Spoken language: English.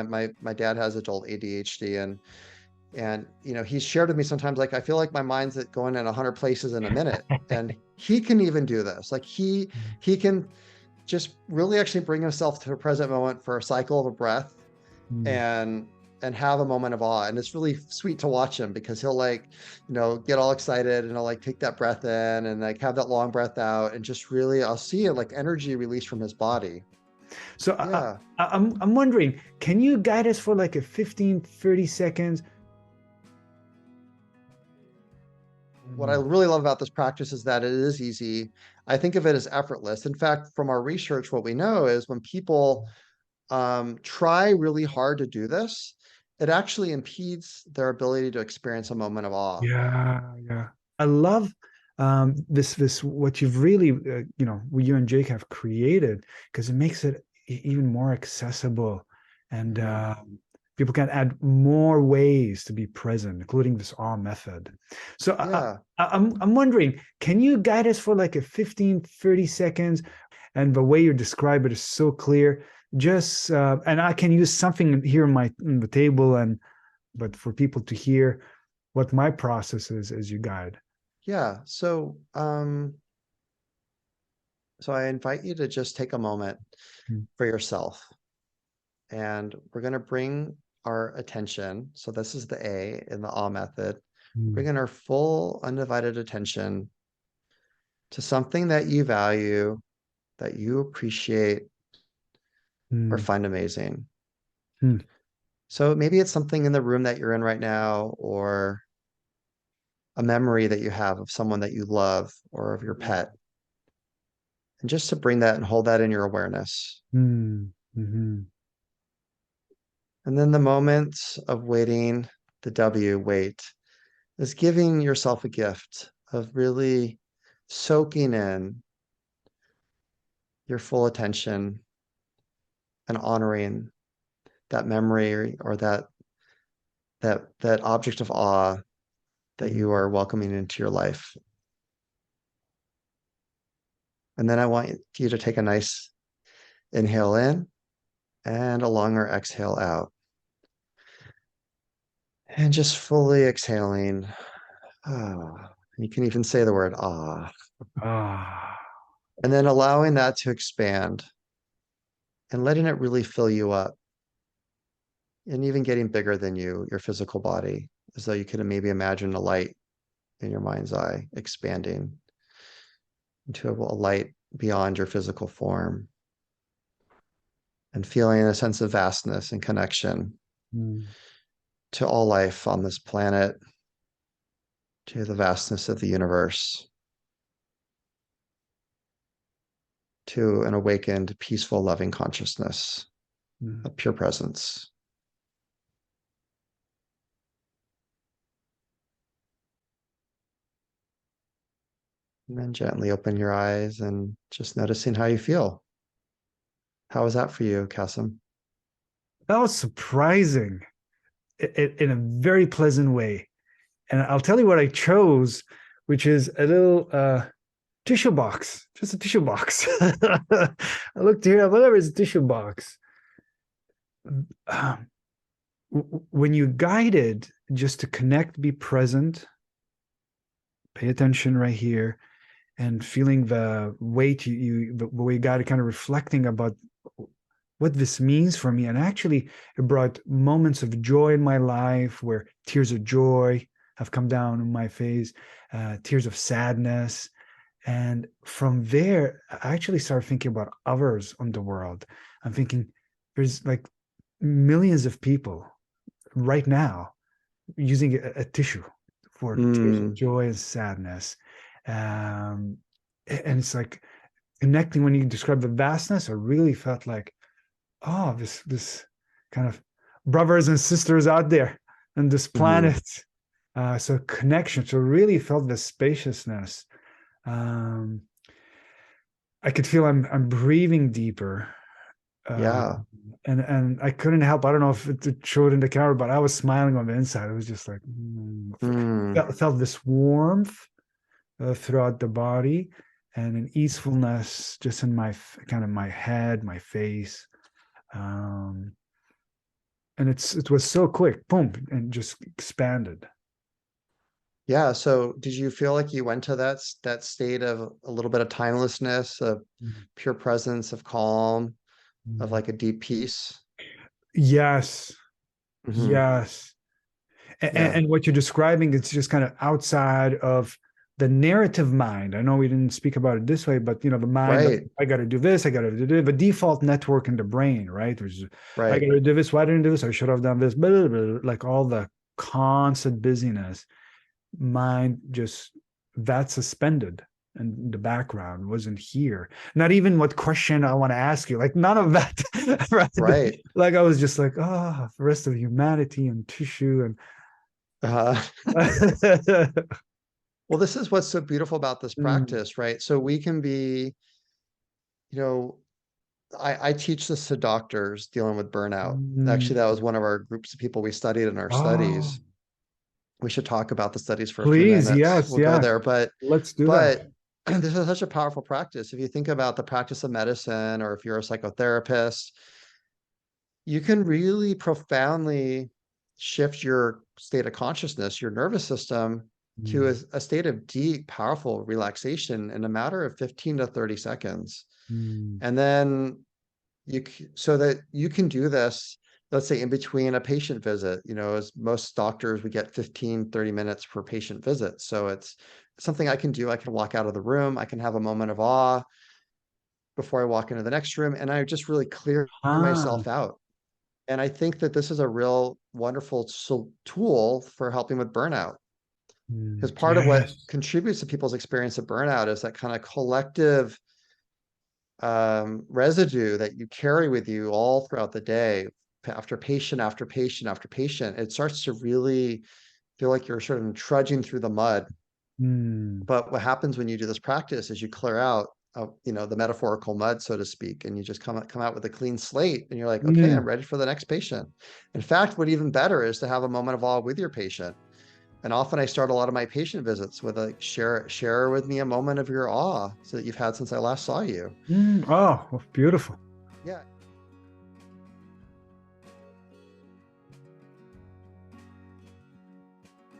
My dad has adult ADHD, and he's shared with me sometimes, like, I feel like my mind's going in 100 places in a minute, and he can even do this. Like, he can just really actually bring himself to a present moment for a cycle of a breath, Mm. and have a moment of awe. And it's really sweet to watch him, because he'll, like, get all excited, and he'll, like, take that breath in and, like, have that long breath out, and just really, I'll see it, like, energy release from his body. So Yeah. I'm wondering, can you guide us for like a 15, 30 seconds? What I Mm. really love about this practice is that it is easy. I think of it as effortless. In fact, from our research, what we know is when people try really hard to do this, it actually impedes their ability to experience a moment of awe. Yeah, yeah. I love this what you've really what you and Jake have created, because it makes it even more accessible, and Mhm. people can add more ways to be present, including this awe method. So Yeah. I'm wondering, can you guide us for like a 15, 30 seconds? And the way you describe it is so clear. Just and I can use something here on the table, and but for people to hear what my process is as you guide. Yeah. So I invite you to just take a moment Mm. for yourself, and we're going to bring our attention. So this is the A in the awe method. Mm. Bring in our full undivided attention to something that you value, that you appreciate, or Mm. find amazing. Mm. So maybe it's something in the room that you're in right now, or a memory that you have of someone that you love, or of your pet. And just to bring that and hold that in your awareness. Mm. Mhm. And then the moment of waiting, the W, wait, is giving yourself a gift of really soaking in your full attention and honoring that memory, or that object of awe that Mhm. you are welcoming into your life. And then I want you to take a nice inhale in and a longer exhale out. And just fully exhaling. Ah, you can even say the word ah. Ah. And then allowing that to expand and letting it really fill you up, and even getting bigger than your physical body, as though you could maybe imagine a light in your mind's eye expanding into a light beyond your physical form, and feeling a sense of vastness and connection Mm. to all life on this planet, to the vastness of the universe, to an awakened, peaceful, loving consciousness Mm. of pure presence. And then gently open your eyes and just noticing how you feel. How was that for you, Kasim? That was surprising in a very pleasant way. And I'll tell you what I chose, which is a little tissue box, just a tissue box. I looked here, whatever is a tissue box. Um, when you guided just to connect, be present, pay attention right here, and feeling the weight the way you got it, kind of reflecting about what this means for me. And actually, it brought moments of joy in my life where tears of joy have come down on my face, tears of sadness. And from there, I actually started thinking about others on the world. I'm thinking there's like millions of people right now using a tissue for tears of Mm, joy and sadness. Um, and it's like connecting when you describe the vastness, I really felt like, oh, this kind of brothers and sisters out there on this mhm. planet. So connection. So really felt the spaciousness. Um, I could feel I'm breathing deeper. Uh, Yeah. and I couldn't help. I don't know if it showed in the camera, but I was smiling on the inside. It was just like Mm, felt this warmth throughout the body, and an easefulness just in my kind of my head, my face. Um, And it was so quick, boom, and just expanded. Yeah. So did you feel like you went to that state of a little bit of timelessness, of pure presence, of calm, of like a deep peace? Yes, Hmm. yes. Yeah. And what you're describing is just kind of outside of the narrative mind. I know we didn't speak about it this way, but you know, the mind, like, Right. I got to do this, I got to do this, the default network in the brain, right? Which is, I got Right. to do this, why didn't I do this? I should have done this, blah, blah, blah, like all the constant busyness, mind just that suspended in the background wasn't here. Not even what question I want to ask you, like none of that. Right? Right. Like I was just like, oh, the rest of humanity and tissue and Uh, mm, well, this is what's so beautiful about this practice, right? So we can be, you know, I teach this to doctors dealing with burnout. Actually, that mm. was one of our groups of people we studied in our Oh, studies. We should talk about the studies for a few please, minutes. yes, We'll go yes. there, Let's do that. but this is such a powerful practice. If you think about the practice of medicine, or if you're a psychotherapist, you can really profoundly shift your state of consciousness, your nervous system, to Mm, a state of deep, powerful relaxation in a matter of 15 to 30 seconds. mm, And then so that you can do this, let's say in between a patient visit, as most doctors, we get 15, 30 minutes per patient visit. So it's something I can do. I can walk out of the room. I can have a moment of awe before I walk into the next room, and I just really clear ah, myself out. And I think that this is a real wonderful tool for helping with burnout, because part of what yes. contributes to people's experience of burnout is that kind of collective residue that you carry with you all throughout the day, after patient after patient after patient. It starts to really feel like you're sort of trudging through the mud. Mm, But what happens when you do this practice is you clear out, the metaphorical mud, so to speak, and you just come out with a clean slate, and you're like, okay, I'm mm, ready for the next patient. In fact, what even better is to have a moment of awe with your patient. And often I start a lot of my patient visits with a share with me a moment of your awe, so that you've had since I last saw you. mm. Oh, beautiful. Yeah.